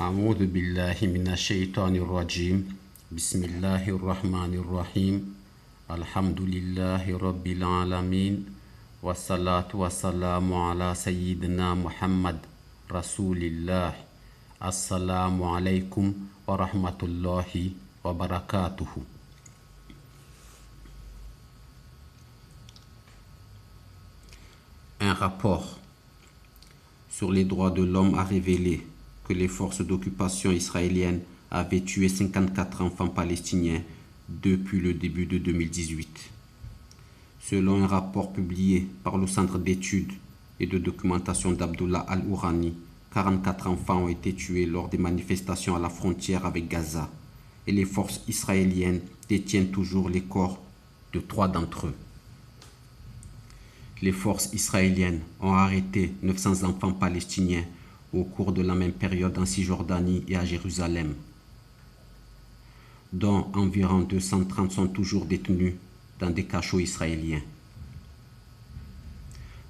أعوذ بالله من الشيطان الرجيم بسم الله الرحمن الرحيم الحمد لله رب العالمين والصلاة والسلام على سيدنا محمد رسول الله السلام عليكم ورحمة الله وبركاته. Un rapport sur les droits de l'homme a révélé que les forces d'occupation israéliennes avaient tué 54 enfants palestiniens depuis le début de 2018. Selon un rapport publié par le Centre d'études et de documentation d'Abdullah Al-Ourani, 44 enfants ont été tués lors des manifestations à la frontière avec Gaza et les forces israéliennes détiennent toujours les corps de 3 d'entre eux. Les forces israéliennes ont arrêté 900 enfants palestiniens au cours de la même période en Cisjordanie et à Jérusalem, dont environ 230 sont toujours détenus dans des cachots israéliens.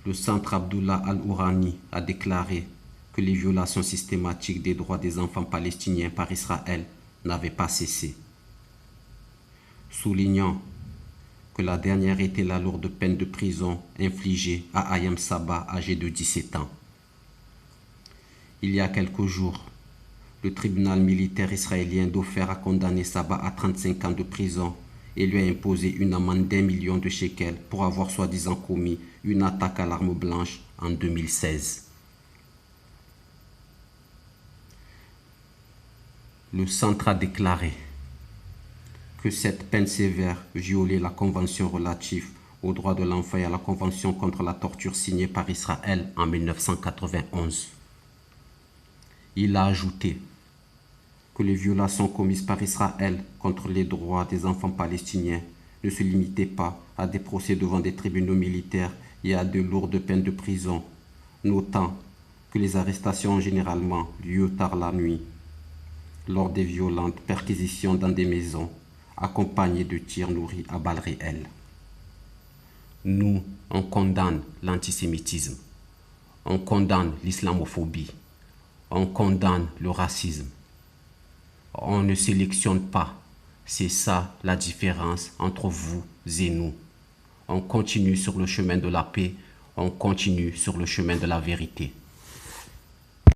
Le centre Abdullah Al-Ourani a déclaré que les violations systématiques des droits des enfants palestiniens par Israël n'avaient pas cessé, soulignant que la dernière était la lourde peine de prison infligée à Ayam Sabah, âgé de 17 ans. Il y a quelques jours, le tribunal militaire israélien d'Ofer a condamné Sabah à 35 ans de prison et lui a imposé une amende d'1 million de shekels pour avoir soi-disant commis une attaque à l'arme blanche en 2016. Le centre a déclaré que cette peine sévère violait la convention relative aux droits de l'enfant et à la convention contre la torture signée par Israël en 1991. Il a ajouté que les violations commises par Israël contre les droits des enfants palestiniens ne se limitaient pas à des procès devant des tribunaux militaires et à de lourdes peines de prison, notant que les arrestations ont généralement lieu tard la nuit, lors des violentes perquisitions dans des maisons, accompagnées de tirs nourris à balles réelles. Nous, on condamne l'antisémitisme, on condamne l'islamophobie, on condamne le racisme. On ne sélectionne pas. C'est ça la différence entre vous et nous. On continue sur le chemin de la paix, on continue sur le chemin de la vérité.